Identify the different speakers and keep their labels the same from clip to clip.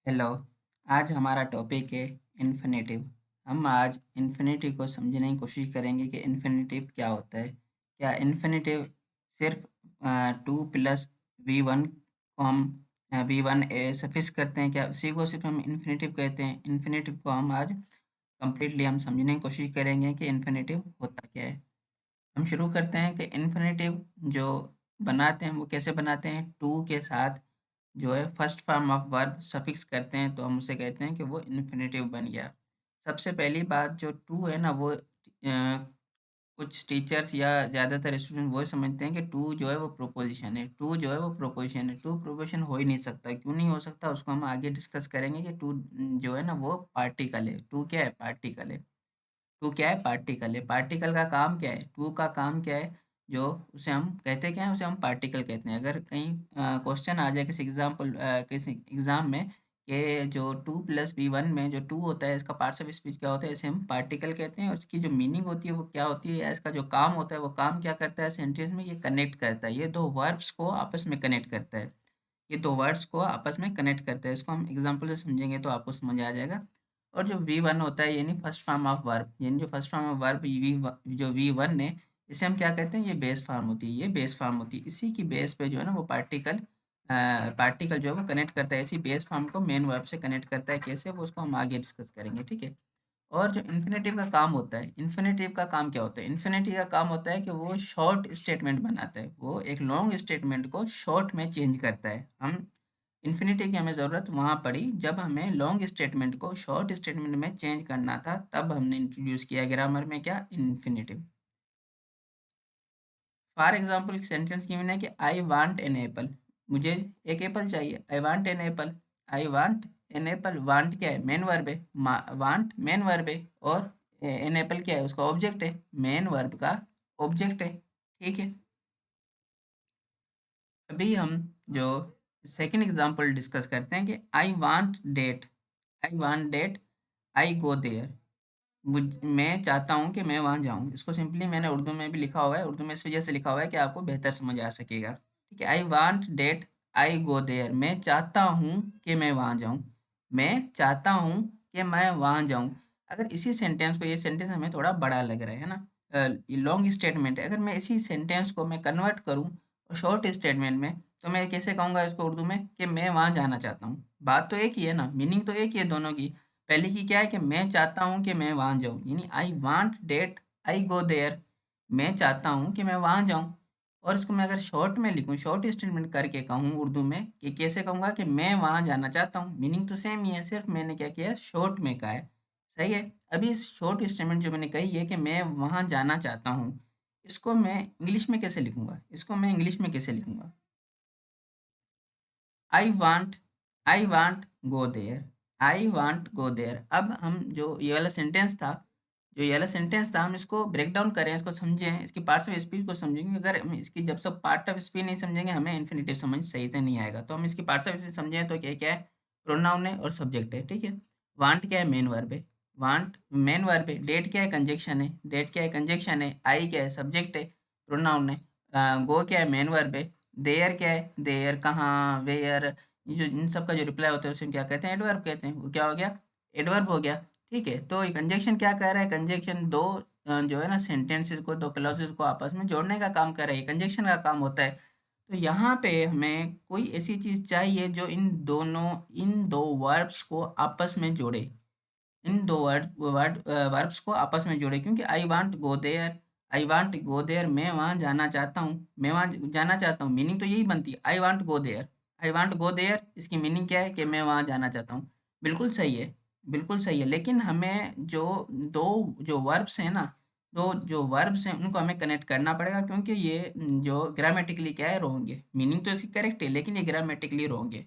Speaker 1: Hello. आज हमारा topic है इन्फिनेटिव। हम आज इन्फिनेटिव को समझने की कोशिश करेंगे कि इन्फिनेटिव क्या होता है। क्या इन्फिनेटिव सिर्फ टू प्लस वी वन को हम वी वन सफिक्स करते हैं, क्या उसी को सिर्फ हम इन्फिनेटिव कहते हैं? इन्फिनेटिव को हम आज कंप्लीटली हम समझने की कोशिश करेंगे कि इन्फिनेटिव होता क्या है। हम शुरू करते हैं कि इन्फिनेटिव जो बनाते हैं वो कैसे बनाते हैं। टू के साथ जो है first form of verb suffix करते हैं तो हम उसे कहते हैं कि वो इन्फिनेटिव बन गया। सबसे पहली बात, जो टू है ना वो कुछ टीचर्स या ज़्यादातर स्टूडेंट वो समझते हैं कि टू जो है वो प्रोपोजिशन है। टू जो है वो प्रोपोजिशन है। टू प्रोपोजिशन हो ही नहीं सकता। क्यों नहीं हो सकता उसको हम आगे डिस्कस करेंगे कि टू जो है ना वो पार्टिकल है। टू क्या है? पार्टिकल है। टू क्या है? पार्टिकल है। पार्टिकल का काम क्या है? टू का काम क्या है? जो उसे हम कहते क्या हैं? उसे हम पार्टिकल कहते हैं। अगर कहीं क्वेश्चन आ जाए किसी एग्जाम में कि जो टू प्लस बी वन में जो टू होता है इसका पार्ट्स ऑफ स्पीच क्या होता है, इसे हम पार्टिकल कहते हैं। और इसकी जो मीनिंग होती है वो क्या होती है, या इसका जो काम होता है वो काम क्या करता है सेंटेंस में? ये कनेक्ट करता है। ये दो वर्ब्स को आपस में कनेक्ट करता है। ये 2 वर्ड्स को आपस में कनेक्ट करते हैं। इसको हम एग्ज़ाम्पल से समझेंगे तो आपको समझ आ जाएगा। और जो वी1 होता है यानी फर्स्ट फॉर्म ऑफ वर्ब, यानी जो फर्स्ट फॉर्म ऑफ वर्ब जो वी1 है, इसे हम क्या कहते हैं? ये बेस फॉर्म होती है। ये बेस फॉर्म होती है। इसी की बेस पे जो है ना वो पार्टिकल जो है वो कनेक्ट करता है। इसी बेस फॉर्म को मेन वर्ब से कनेक्ट करता है। कैसे? वो उसको हम आगे डिस्कस करेंगे, ठीक है? और जो इन्फिनेटिव का काम होता है, इन्फिनेटिव का काम क्या होता है? इन्फिनेटिव का काम होता है कि वो शॉर्ट स्टेटमेंट बनाता है। वो एक लॉन्ग स्टेटमेंट को शॉर्ट में चेंज करता है। हम इन्फिनेटिव की हमें ज़रूरत वहाँ पड़ी जब हमें लॉन्ग स्टेटमेंट को शॉर्ट स्टेटमेंट में चेंज करना था, तब हमने इंट्रोड्यूस किया ग्रामर में क्या? इन्फिनेटिव। फॉर एग्जाम्पल एक सेंटेंस गिवन है कि आई वांट एन एप्पल। मुझे एक एप्पल चाहिए। I want an apple. I want an apple. Want क्या है? मेन वर्ब है। वांट मेन वर्ब है। और एन एप्पल क्या है? उसका ऑब्जेक्ट है। मेन वर्ब का ऑब्जेक्ट है, ठीक है? अभी हम जो सेकंड एग्जांपल डिस्कस करते हैं कि I want that. I want that. I go there. मैं चाहता हूँ कि मैं वहाँ जाऊँ। इसको सिंपली मैंने उर्दू में भी लिखा हुआ है। उर्दू में इस वजह से लिखा हुआ है कि आपको बेहतर समझ आ सकेगा, ठीक है? I want that. I go there. मैं चाहता हूँ कि मैं वहाँ जाऊँ। मैं चाहता हूँ कि मैं वहाँ जाऊँ। अगर इसी सेंटेंस को, ये सेंटेंस हमें थोड़ा बड़ा लग रहा है ना, लॉन्ग स्टेटमेंट है। अगर मैं इसी सेंटेंस को मैं कन्वर्ट करूँ शॉर्ट स्टेटमेंट में, तो मैं कैसे कहूँगा इसको उर्दू में कि मैं वहाँ जाना चाहता हूँ? बात तो एक ही है ना, मीनिंग तो एक ही है दोनों की। पहले की क्या है कि मैं चाहता हूँ कि मैं वहाँ जाऊँ, यानी I want that I go there. मैं चाहता हूँ कि मैं वहाँ जाऊँ। और इसको मैं अगर शॉर्ट में लिखूँ, शॉर्ट स्टेटमेंट करके कहूँ उर्दू में, कि कैसे कहूँगा कि मैं वहाँ जाना चाहता हूँ, मीनिंग तो सेम ही है, सिर्फ मैंने क्या किया है? शॉर्ट में कहा है। सही है? अभी इस शॉर्ट स्टेटमेंट जो मैंने कही है कि मैं वहाँ जाना चाहता हूँ, इसको मैं इंग्लिश में कैसे लिखूँगा? इसको मैं इंग्लिश में कैसे लिखूँगा? I want I want go there. I want go there. अब हम जो ये वाला सेंटेंस था, हम इसको ब्रेक डाउन करें, इसको समझें, इसकी पार्ट्स ऑफ स्पीच को समझेंगे। अगर हम इसकी जब सब पार्ट ऑफ स्पीच नहीं समझेंगे, हमें इन्फिनिटिव समझ सही से नहीं आएगा। तो हम इसकी पार्ट्स ऑफ स्पीच समझें तो क्या क्या है? प्रोनाउन है और सब्जेक्ट है, ठीक है? वांट क्या है? मेन वर्ब है। वांट मेन वर्ब है। डेट क्या है? कंजक्शन है। डेट क्या है? कंजक्शन है। आई क्या है? सब्जेक्ट है, प्रोनाउन है। गो क्या है? मेन वर्ब है। देयर क्या है? देयर कहाँ, वेयर, ये जो इन सब का जो रिप्लाई होता है उसे हम क्या कहते हैं? एडवर्ब कहते हैं। वो क्या हो गया? एडवर्ब हो गया, ठीक है? तो ये कंजक्शन क्या कह रहा है? कंजक्शन दो जो है ना सेंटेंसेस को, दो क्लॉजेस को आपस में जोड़ने का काम कर रहा है। कंजक्शन का काम होता है। तो यहाँ पे हमें कोई ऐसी चीज चाहिए जो इन दो वर्ब्स को आपस में जोड़े। इन दो वर्ब्स को आपस में जोड़े, क्योंकि आई वांट गो देयर, मैं वहाँ जाना चाहता हूँ। मैं वहाँ जाना चाहता हूँ, मीनिंग तो यही बनती है, I want go there. I want go there, इसकी मीनिंग क्या है? कि मैं वहाँ जाना चाहता हूँ। बिल्कुल सही है। बिल्कुल सही है, लेकिन हमें जो दो जो वर्ब्स हैं ना, दो जो वर्ब्स हैं उनको हमें कनेक्ट करना पड़ेगा, क्योंकि ये जो ग्रामेटिकली क्या है? रॉन्ग है। मीनिंग तो इसकी करेक्ट है, लेकिन ये ग्रामेटिकली रॉन्ग है,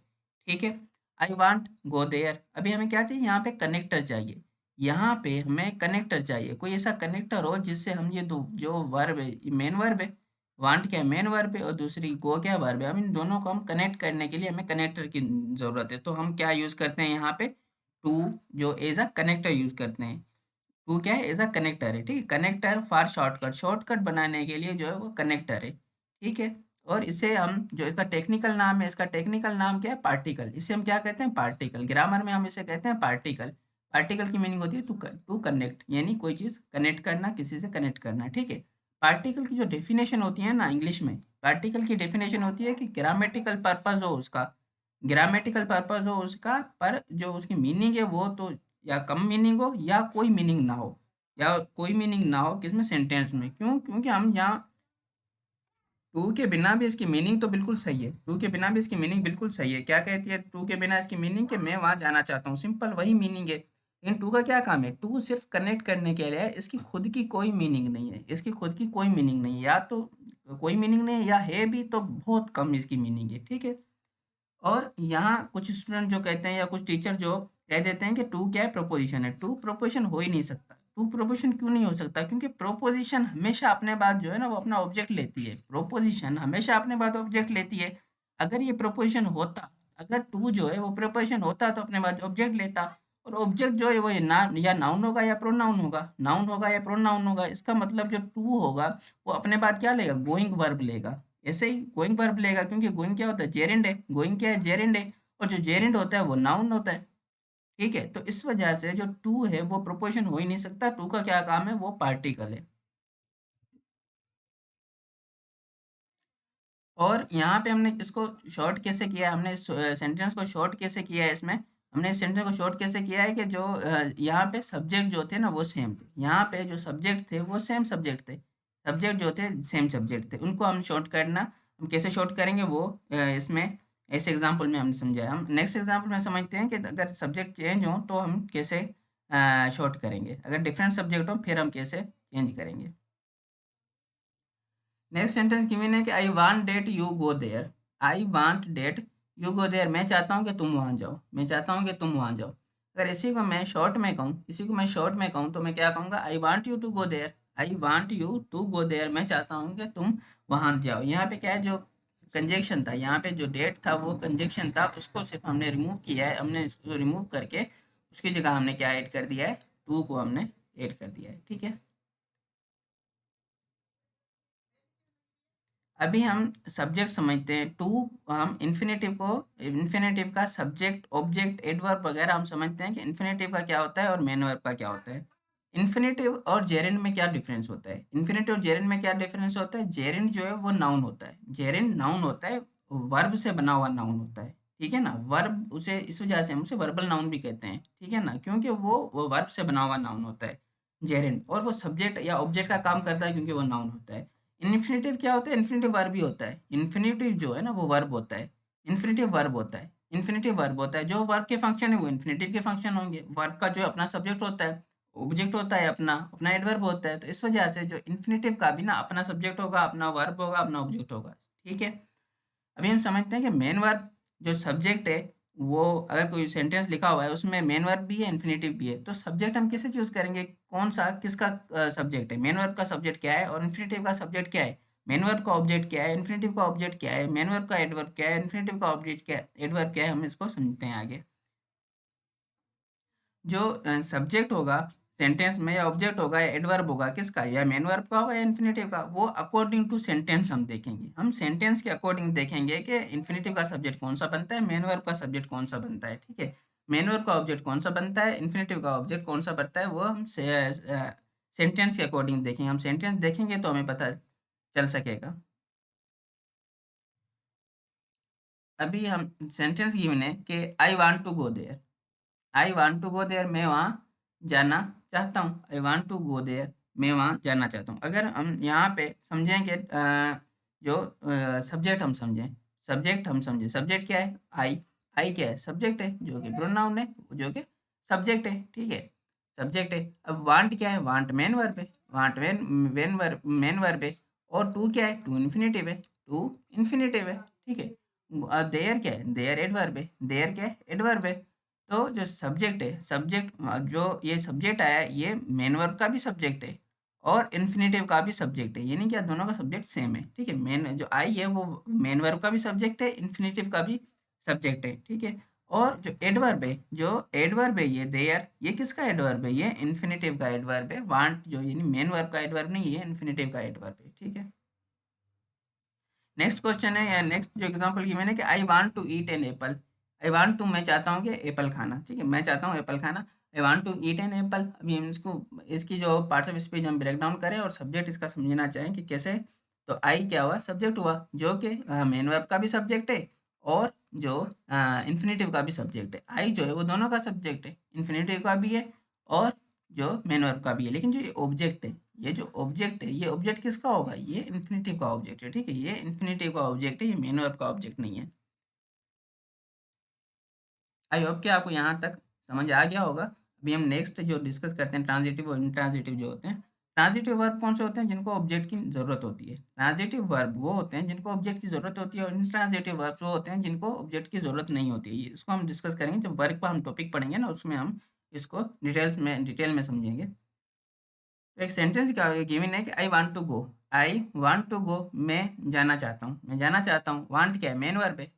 Speaker 1: ठीक है? I want go there. अभी हमें क्या चाहिए? यहाँ पे कनेक्टर चाहिए। यहाँ पे हमें कनेक्टर चाहिए। कोई ऐसा कनेक्टर हो जिससे हम ये दो जो वर्ब है, ये मेन वर्ब है। वांट क्या है? मेन वर्ब है। और दूसरी गो क्या वर्ब है। हम इन दोनों को हम कनेक्ट करने के लिए हमें कनेक्टर की जरूरत है। तो हम क्या यूज करते हैं यहाँ पे? टू जो एज अ कनेक्टर यूज करते हैं। टू क्या है? एज अ कनेक्टर है, ठीक है? कनेक्टर फॉर शॉर्टकट, शॉर्टकट बनाने के लिए जो है वो कनेक्टर है, ठीक है? और इसे हम जो इसका टेक्निकल नाम है, इसका टेक्निकल नाम क्या है? पार्टिकल। इसे हम क्या कहते हैं? पार्टिकल। ग्रामर में हम इसे कहते हैं पार्टिकल। पार्टिकल की मीनिंग होती है टू कनेक्ट, यानी कोई चीज़ कनेक्ट करना, किसी से कनेक्ट करना, ठीक है। पार्टिकल की जो डेफिनेशन होती है ना इंग्लिश में, पार्टिकल की डेफिनेशन होती है कि ग्रामेटिकल पर्पस हो उसका, ग्रामेटिकल पर्पस हो उसका, पर जो उसकी मीनिंग है वो तो या कम मीनिंग हो या कोई मीनिंग ना हो, या कोई मीनिंग ना हो किसमें? सेंटेंस में। क्यों? क्योंकि हम यहाँ टू के बिना भी इसकी मीनिंग तो बिल्कुल सही है, टू के बिना भी इसकी मीनिंग बिल्कुल सही है। क्या कहती है टू के बिना इसकी मीनिंग? कि मैं वहाँ जाना चाहता हूँ, सिंपल वही मीनिंग है। लेकिन टू का क्या काम है? टू सिर्फ कनेक्ट करने के लिए है, इसकी खुद की कोई मीनिंग नहीं है, इसकी खुद की कोई मीनिंग नहीं है, या तो कोई मीनिंग नहीं है या है भी तो बहुत कम इसकी मीनिंग है, ठीक है। और यहाँ कुछ स्टूडेंट जो कहते हैं या कुछ टीचर जो कह देते हैं कि टू क्या है? प्रोपोजिशन है। टू प्रोपोजिशन हो ही नहीं सकता। टू प्रोपोजिशन क्यों नहीं हो सकता? क्योंकि प्रोपोजिशन हमेशा अपने बाद जो है ना वो अपना ऑब्जेक्ट लेती है। प्रोपोजिशन हमेशा अपने बाद ऑब्जेक्ट लेती है। अगर ये प्रोपोजिशन होता, अगर टू जो है वो प्रोपोजिशन होता तो अपने बाद ऑब्जेक्ट लेता। और ऑब्जेक्ट जो है वो ये ना या नाउन होगा या प्रोनाउन होगा, नाउन होगा या प्रोनाउन होगा। इसका मतलब जो टू होगा वो अपने बाद क्या लेगा? गोइंग वर्ब लेगा। ऐसे ही गोइंग वर्ब लेगा, क्योंकि गोइंग क्या होता है? जेरेंड है। गोइंग क्या है? जेरेंड है। और जो जेरेंड होता है वो नाउन होता है, ठीक है। तो इस वजह से जो टू है वो प्रोपोजिशन हो ही नहीं सकता। टू का क्या काम है? वो पार्टिकल है। और यहाँ पे हमने इसको शॉर्ट कैसे किया है? हमने इस सेंटेंस को शॉर्ट कैसे किया है? इसमें हमने इस सेंटेंस को शॉर्ट कैसे किया है कि जो यहाँ पे सब्जेक्ट जो थे ना वो सेम थे, यहाँ पे जो सब्जेक्ट थे वो सेम सब्जेक्ट थे, सब्जेक्ट जो थे सेम सब्जेक्ट थे, उनको हम शॉर्ट करना, हम कैसे शॉर्ट करेंगे वो इसमें ऐसे एग्जाम्पल में हमने समझाया। हम नेक्स्ट एग्जाम्पल में समझते हैं कि अगर सब्जेक्ट चेंज हो तो हम कैसे शॉर्ट करेंगे, अगर डिफरेंट सब्जेक्ट हो फिर हम कैसे चेंज करेंगे। नेक्स्ट सेंटेंस गिवन है कि I want that you go there. I want that you go there, मैं चाहता हूँ कि तुम वहाँ जाओ, मैं चाहता हूँ कि तुम वहाँ जाओ। अगर इसी को मैं शॉर्ट में कहूँ, इसी को मैं शॉर्ट में कहूँ तो मैं क्या कहूँगा? I want you to go there. I want you to go there, मैं चाहता हूँ कि तुम वहाँ जाओ। यहाँ पे क्या है? जो कंजेक्शन था, यहाँ पे जो डेट था वो कंजेक्शन था, उसको सिर्फ हमने रिमूव किया है। हमने इसको रिमूव करके उसकी जगह हमने क्या ऐड कर दिया है? टू को हमने ऐड कर दिया है, ठीक है। अभी हम सब्जेक्ट समझते हैं। टू हम इन्फिनेटिव को, इन्फिनेटिव का सब्जेक्ट ऑब्जेक्ट एडवर्ब वगैरह हम समझते हैं कि इन्फिनेटिव का क्या होता है और मेन वर्ब का क्या होता है। इन्फिनेटिव और जेरेंड में क्या डिफरेंस होता है? इन्फिनेटिव और जेरेंड में क्या डिफरेंस होता है? जेरेंड जो है वो नाउन होता है, जेरेंड नाउन होता है, वर्ब से बना हुआ नाउन होता है, ठीक है ना। वर्ब उसे इस वजह से हम उसे वर्बल नाउन भी कहते हैं, ठीक है ना, क्योंकि वो वर्ब से बना हुआ नाउन होता है जेरेंड। और वो सब्जेक्ट या ऑब्जेक्ट का काम करता है क्योंकि वो नाउन होता है। इन्फिनेटिव क्या होता है? इन्फिनेटिव वर्ब ही होता है। इन्फिनेटिव जो है ना वो वर्ब होता है, इन्फिनेटिव वर्ब होता है, इन्फिनेटिव वर्ब होता है। जो वर्ब के फंक्शन है वो इन्फिनेटिव के फंक्शन होंगे। वर्ब का जो अपना सब्जेक्ट होता है, ऑब्जेक्ट होता है, अपना अपना एडवर्ब होता है। तो इस वजह से जो इन्फिनेटिव का भी ना अपना सब्जेक्ट होगा, अपना वर्ब होगा, अपना ऑब्जेक्ट होगा, ठीक है। अभी हम समझते हैं कि मेन वर्ब जो सब्जेक्ट है, वो अगर कोई सेंटेंस लिखा हुआ है उसमें मेन वर्ब भी है, इन्फिनेटिव भी है, तो सब्जेक्ट हम किसे चूज करेंगे? कौन सा किसका सब्जेक्ट है? मेन वर्ब का सब्जेक्ट क्या है और इन्फिनेटिव का सब्जेक्ट क्या है? मेन वर्ब का ऑब्जेक्ट क्या है? इन्फिनेटिव का ऑब्जेक्ट क्या है? मेन वर्ब का एडवर्ब क्या है? इन्फिनेटिव का ऑब्जेक्ट क्या है? एडवर्ब क्या है? हम इसको समझते हैं आगे। जो सब्जेक्ट होगा सेंटेंस में, या ऑब्जेक्ट होगा या एडवर्ब होगा, किसका? या मेन वर्ब का होगा या इन्फिनेटिव का, वो अकॉर्डिंग टू सेंटेंस हम देखेंगे। हम सेंटेंस के अकॉर्डिंग देखेंगे कि इन्फिनेटिव का सब्जेक्ट कौन सा बनता है, मेन वर्ब का सब्जेक्ट कौन सा बनता है, ठीक है। मेन वर्ब का ऑब्जेक्ट कौन सा बनता है, इन्फिनेटिव का ऑब्जेक्ट कौन सा बनता है, वो हम सेंटेंस के अकॉर्डिंग देखेंगे। हम सेंटेंस देखेंगे तो हमें पता चल सकेगा। अभी हम सेंटेंस गिवन है कि I want to go there. I want to go there, मैं वहाँ जाना चाहता हूँ। I want to go there, मैं वहाँ जाना चाहता हूँ। अगर हम यहाँ पे समझें कि जो सब्जेक्ट हम समझें, सब्जेक्ट हम समझें, सब्जेक्ट क्या है? आई क्या है? सब्जेक्ट है, जो कि प्रोनाउन है, जो कि सब्जेक्ट है, ठीक है, सब्जेक्ट है। अब वांट क्या है? वांट मेन वर्ब है, वांट मेन वर्ब है। और टू क्या है? टू इन्फिनेटिव है, टू इन्फिनेटिव है, ठीक है। देयर क्या है? देयर एडवर्ब है, देयर क्या है? एडवर्ब है। तो जो सब्जेक्ट है, सब्जेक्ट जो ये सब्जेक्ट आया है, ये मेन वर्ब का भी सब्जेक्ट है और इन्फिनेटिव का भी सब्जेक्ट है, यानी कि दोनों का सब्जेक्ट सेम है, ठीक है। मेन जो आई है वो मेन वर्ब का भी सब्जेक्ट है, इन्फिनेटिव का भी सब्जेक्ट है, ठीक है। और जो एडवर्ब है, जो एडवर्ब है ये देयर, ये किसका एडवर्ब है? ये इन्फिनेटिव का एडवर्ब है। वांट जो यानी मेन वर्ब का एडवर्ब नहीं, ये इन्फिनेटिव का एडवर्ब है, ठीक है। नेक्स्ट क्वेश्चन है या नेक्स्ट जो एग्जांपल गिवन है कि I want to eat an apple. I want to, मैं चाहता हूँ कि एप्पल खाना, ठीक है, मैं चाहता हूँ एप्पल खाना। I want to eat an apple. अभी हम इसको, इसकी जो पार्ट्स ऑफ स्पीच हम ब्रेक डाउन करें और सब्जेक्ट इसका समझना चाहें कि कैसे। तो आई क्या हुआ, सब्जेक्ट हुआ, जो कि मेन वर्ब का भी सब्जेक्ट है और जो इन्फिनेटिव का भी सब्जेक्ट है। आई जो है वो दोनों का सब्जेक्ट है, इन्फिनेटिव का भी है और जो मेन वर्ब का भी है। लेकिन जो ये ऑब्जेक्ट है, ये जो ऑब्जेक्ट है, ये ऑब्जेक्ट किसका होगा, ये इन्फिनेटिव का ऑब्जेक्ट है, ठीक है, ये इन्फिनेटिव का ऑब्जेक्ट है, ये मेन वर्ब का ऑब्जेक्ट नहीं है। आई होप कि आपको यहाँ तक समझ आ गया होगा। अभी हम नेक्स्ट जो डिस्कस करते हैं ट्रांजिटिव और इंट्रांजिटिव जो होते हैं। ट्रांजिटिव वर्ब कौन से होते हैं, जिनको ऑब्जेक्ट की जरूरत होती है। ट्रांजिटिव वर्ब वो होते हैं जिनको ऑब्जेक्ट की जरूरत होती है, और इंट्रांजिटिव वर्ब वो होते हैं जिनको ऑब्जेक्ट की जरूरत नहीं होती है। इसको हम डिस्कस करेंगे जब वर्ब का हम टॉपिक पढ़ेंगे ना, उसमें हम इसको डिटेल में समझेंगे। तो एक सेंटेंस क्या गिवन है कि I want to go. I want to go, मैं जाना चाहता हूँ, मैं जाना चाहता हूँ। वांट क्या है, मेन वर्ब है।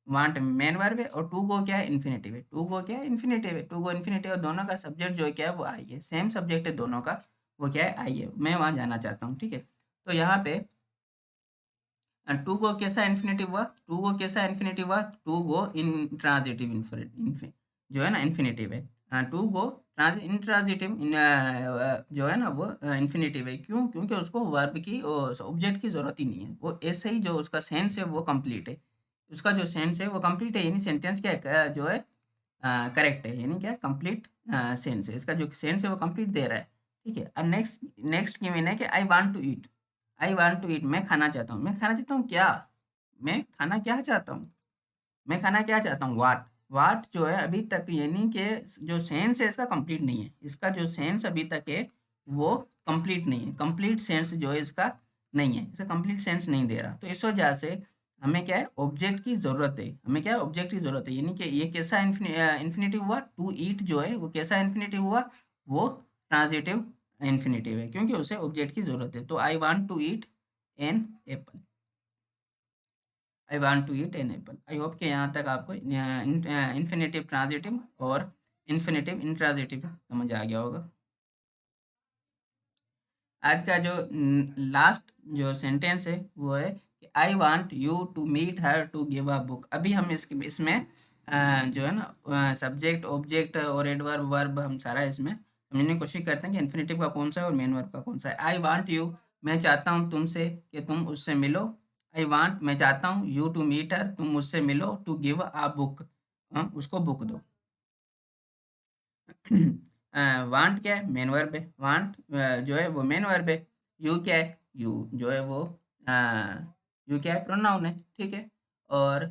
Speaker 1: वांट मेन वर्ब है और टू गो क्या है, इन्फिनेटिव है। टू गो क्या है, इन्फिनेटिव है। टू गो इन्फिनेटिव, और दोनों का सब्जेक्ट जो है क्या है, वो आई है। सेम सब्जेक्ट है दोनों का, वो क्या है, आई है। मैं वहाँ जाना चाहता हूँ, ठीक है। तो यहाँ पे टू गो कैसा इन्फिनेटिव हुआ, टू गो कैसा इन्फिनेटिव हुआ, टू गो इन ट्रांजिटिव जो है ना इन्फिनेटिव है। टू गो इंट्रांजिटिव जो है ना वो इन्फिनेटिव है। क्यों, क्योंकि उसको वर्ब की ऑब्जेक्ट की जरूरत ही नहीं है। वो ऐसे ही जो उसका सेंस है वो कंप्लीट है। उसका जो सेंस है वो कंप्लीट है, यानी सेंटेंस क्या है, जो है करेक्ट है, यानी क्या, कंप्लीट सेंस है। इसका जो सेंस है वो कंप्लीट दे रहा है, ठीक है। अब नेक्स्ट नेक्स्ट गिवन है कि I want to eat. I want to eat, मैं खाना चाहता हूँ। मैं खाना चाहता हूँ क्या, मैं खाना क्या चाहता हूँ, मैं खाना क्या चाहता हूँ, वाट। वाट जो है अभी तक, यानी कि जो सेंस है इसका कंप्लीट नहीं है। इसका जो सेंस अभी तक है वो कंप्लीट नहीं है। कंप्लीट सेंस जो है इसका नहीं है, इसका कंप्लीट सेंस नहीं दे रहा। तो इस वजह से हमें क्या है, ऑब्जेक्ट की जरूरत है। हमें क्या है, ऑब्जेक्ट की जरूरत है। यानी कि ये कैसा इन्फिनेटिव हुआ, टू ईट जो है वो कैसा इन्फिनेटिव हुआ, वो ट्रांजिटिव इन्फिनेटिव है, क्योंकि उसे ऑब्जेक्ट की जरूरत है। तो I want to eat an apple. I want to eat an apple. I hope कि यहाँ तक आपको इन्फिनेटिव ट्रांजिटिव और इन्फिनेटिव इंट्रांजिटिव समझ आ गया होगा। आज का जो लास्ट जो सेंटेंस है वो है कि I want you to meet her to give a book. अभी हम इसमें जो है ना सब्जेक्ट ऑब्जेक्ट और एडवर्ब वर्ब हम सारा इसमें समझने की कोशिश करते हैं कि इन्फिनेटिव का कौन सा है और मेन वर्ब का कौन सा है। आई वांट यू, मैं चाहता हूँ तुमसे कि तुम उससे मिलो। आई वांट, मैं चाहता हूँ, यू टू मीट हर, तुम उससे मिलो, टू गिव अ बुक, उसको बुक दो। वांट क्या है, मेन वर्ब है। वांट जो है वो मेन वर्ब है। यू क्या है, यू जो है वो यू क्या है, प्रोनाउन है, ठीक है। और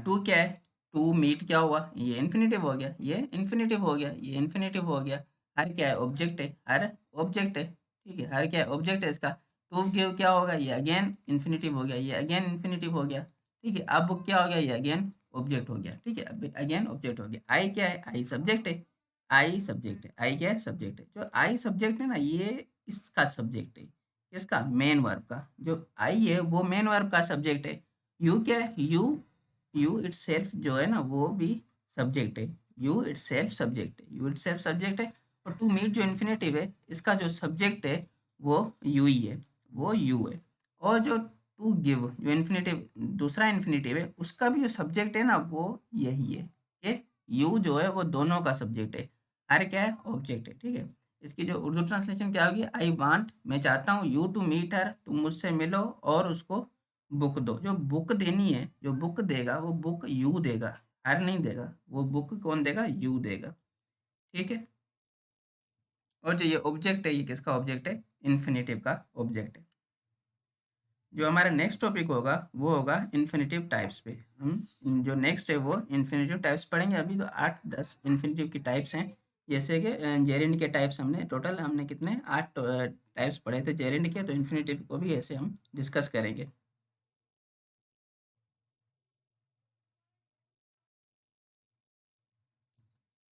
Speaker 1: टू क्या है, टू मीट क्या हुआ, ये इन्फिनेटिव हो गया, ये इन्फिनेटिव हो गया, ये इन्फिनेटिव हो गया। हर क्या है, ऑब्जेक्ट है, हर ऑब्जेक्ट है, ठीक है। हर क्या है, ऑब्जेक्ट है इसका। टू गिव क्या होगा, ये अगेन इन्फिनेटिव हो गया, ये अगेन इन्फिनेटिव हो गया, ठीक है। अब बुक क्या हो गया, ये अगेन ऑब्जेक्ट हो गया, ठीक है। अब अगेन ऑब्जेक्ट हो गया। आई क्या है, आई सब्जेक्ट है। आई सब्जेक्ट है, आई क्या है, सब्जेक्ट है। जो आई सब्जेक्ट है ना, ये इसका सब्जेक्ट है, इसका मेन वर्ब का। जो आई है वो मेन वर्ब का सब्जेक्ट है। यू क्या है, यू इटसेल्फ जो है ना वो भी सब्जेक्ट है। यू इटसेल्फ सब्जेक्ट है, यू इटसेल्फ सब्जेक्ट है। और टू मीट जो इन्फिनेटिव है, इसका जो सब्जेक्ट है वो यू ही है, वो यू है। और जो टू गिव जो इन्फिनेटिव, दूसरा इन्फिनेटिव है, उसका भी जो सब्जेक्ट है ना वो यही है। ये यू जो है वो दोनों का सब्जेक्ट है। हर क्या है, ऑब्जेक्ट है, ठीक है। इसकी जो उर्दू ट्रांसलेशन क्या होगी, आई वांट, मैं चाहता हूँ, यू टू मीट हर, तुम मुझसे मिलो और उसको बुक दो। जो बुक देनी है, जो बुक देगा वो बुक यू देगा, हर नहीं देगा। वो बुक कौन देगा, यू देगा, ठीक है। और जो ये ऑब्जेक्ट है, ये किसका ऑब्जेक्ट है, इन्फिनेटिव का ऑब्जेक्ट है। जो हमारा नेक्स्ट टॉपिक होगा वो होगा इन्फिनेटिव टाइप्स पे। हम जो नेक्स्ट है वो इन्फिनेटिव टाइप्स पढ़ेंगे। अभी तो 8-10 इन्फिनेटिव की टाइप्स हैं। जैसे कि जेरेंड के टाइप्स, हमने कितने 8 टाइप्स पढ़े थे जेरेंड के, तो इन्फिनेटिव को भी ऐसे हम डिस्कस करेंगे।